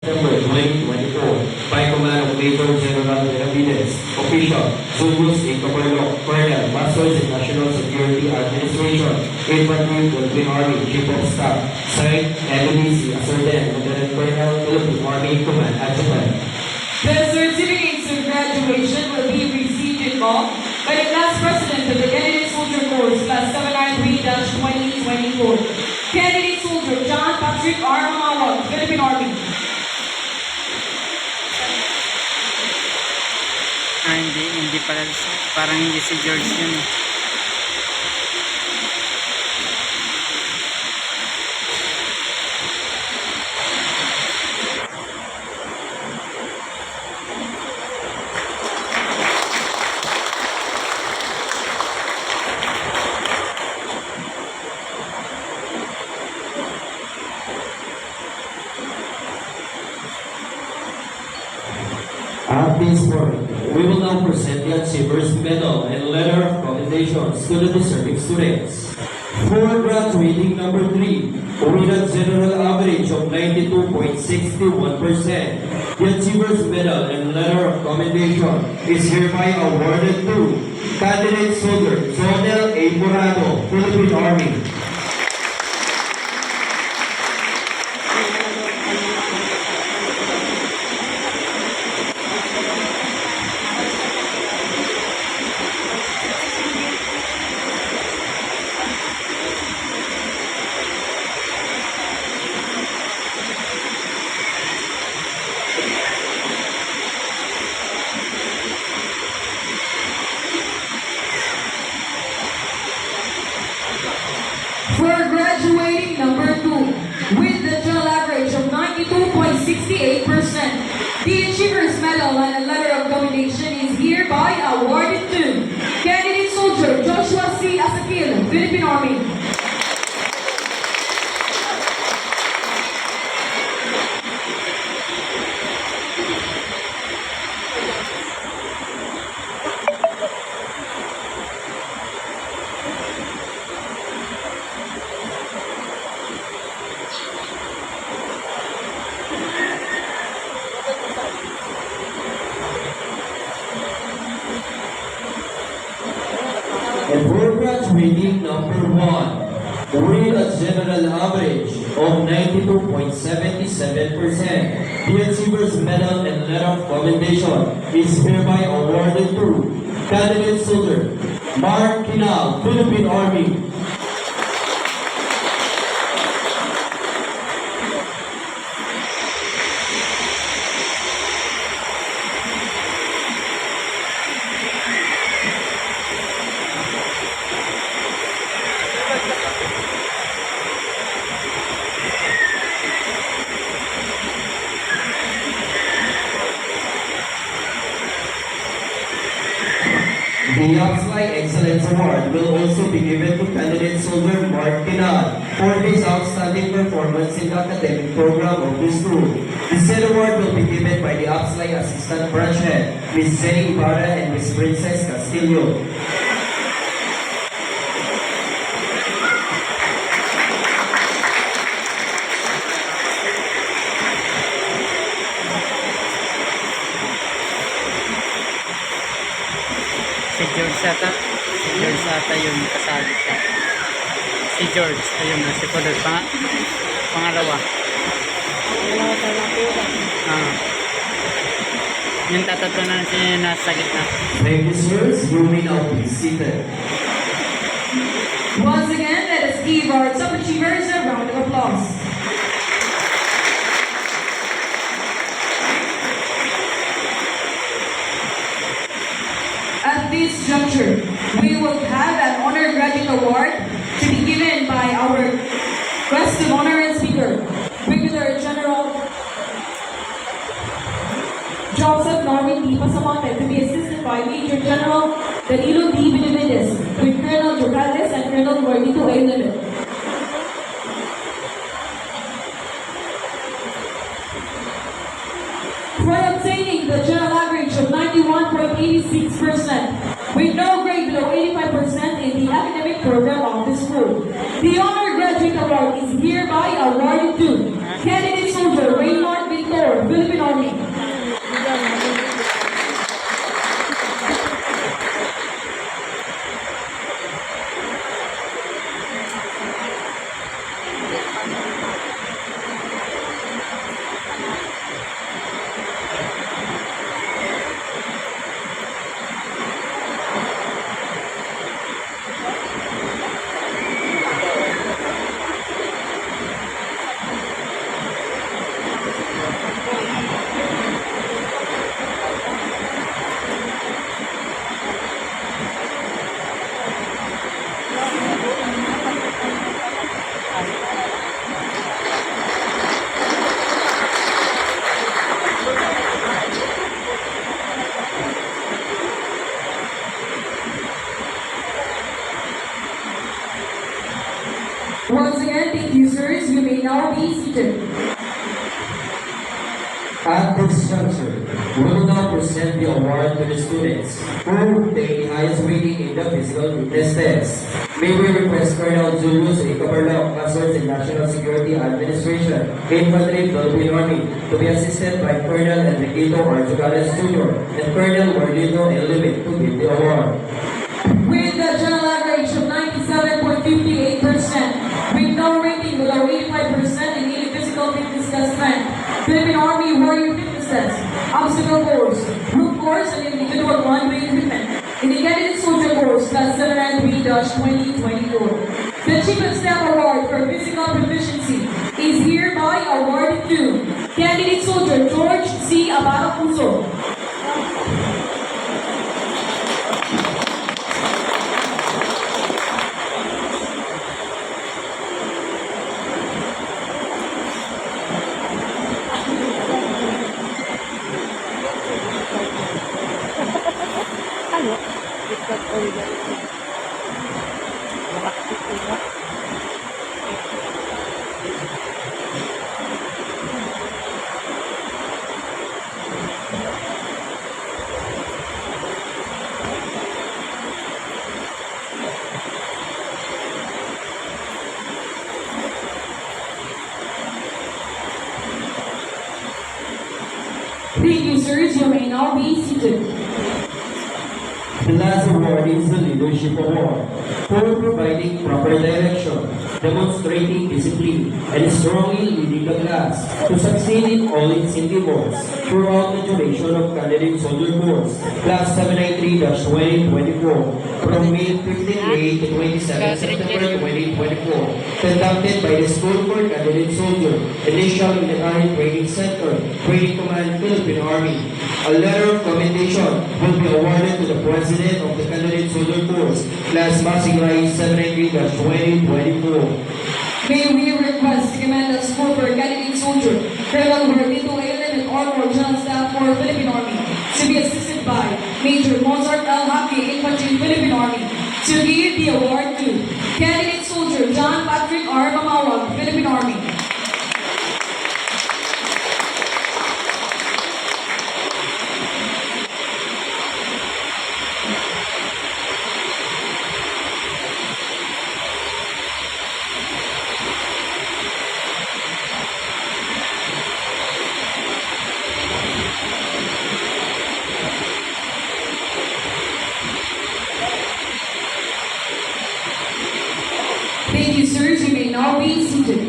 September 2024 by command of Major General Benavides, official, Zubus A. Caparlo, Colonel, Masters in National Security Administration, Infantry Philippine Army, Chief of Staff, signed, NDC, Ascertain, Lieutenant Colonel, Philippine Army Command Adjutant. The certificates of graduation will be received in bulk by the class president of the Candidate Soldier Course, Class 793-2024. Candidate Soldier John Patrick R. Mamawag, Philippine Army. Hindi pala, parang hindi si George yun. At this point, we will now present the Achievers Medal and Letter of Commendations to the deserving students. For graduating number 3, with a general average of 92.61%, the Achievers Medal and Letter of Commendation is hereby awarded to Candidate Soldier Zonel A. Morado, Philippine Army. For graduating number 2, with the general average of 92.68%, the Achievers Medal and a Letter of Commendation is hereby awarded to Candidate Soldier Joshua C. Asakil, Philippine Army. And for graduating number 1, with a general average of 92.77%, the Achievers Medal and Letter of Commendation is hereby awarded to Candidate Soldier Mark Kinal, Philippine Army. The Upsley Excellence Award will also be given to Candidate Soldier Mark Kinal for his outstanding performance in the academic program of the school. The said award will be given by the Upsley Assistant Branch Head, Ms. Jenny Ibarra and Ms. Princess Castillo. Si George ata yung kasali siya. Si George, ayun na, si Pudol, pangalawa. Yung tatatunan siya nasa gitna. Thank you, sirs. You may now be seated. Once again, let us give our top achievers a round of applause. At this juncture, we will have an Honor Graduate Award to be given by our guest of honor and speaker, Brigadier General Joseph Norman D. Pasamonte, to be assisted by Major General Danilo D. Benavides, with Colonel Jocales and Colonel Gordito A. Limit. For obtaining the general average of 91.86%, with no grade below 85% in the academic program of the school, the Honor Graduate Award is hereby awarded to Candidate Soldier Raymond Victor, At this juncture, we will now present the award to the students who take the highest rating in the physical fitness test. May we request Colonel Julius A. Cabarla, Officers in National Security Administration, Infantry Philippine Army, to be assisted by Colonel Enriquito Archugales Jr. and Colonel Marlito L. Limit to give the award. With the general average of 97.58%, with no rating below 85% in any physical fitness test strength, Philippine Army Warrior Fitness Test, Obstacle Course, Group Course, and Individual One-Way Equipment in the Candidate Soldier Course, Class 793-2024. The Chief of Staff Award for Physical Proficiency is hereby awarded to Candidate Soldier George C. Abarapuso. Thank you, sirs. You may now be seated. The last award is the Leadership Award for providing proper direction, demonstrating discipline, and strongly leading the class to succeed in all its endeavors throughout the duration of Candidate Soldier Course, Class 793-2024, from May 15 May to 27 September 2024, conducted by the School for Candidate Soldier, Initial Military Training Center, Training Command, Philippine Army. A letter of commendation will be awarded to the President of the Candidate Soldier Course, Class Masigay 793-2024. May we request to commend the School for Candidate Soldier, Colonel Marlito A. Limit, Armor General Staff for Philippine Army, to be assisted by Major Mozart L. Haki, Infantry Philippine Army, to give the award to Candidate Soldier John Patrick R. Mamawag, Philippine Army. Thank you, sirs. You may now be seated.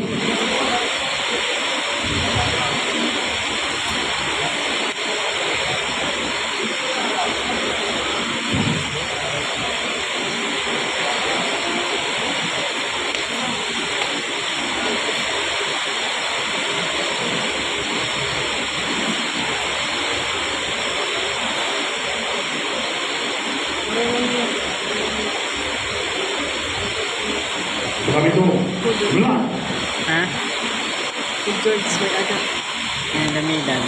Kami tu, belah. Ha? Si George may ano. Ang damidan.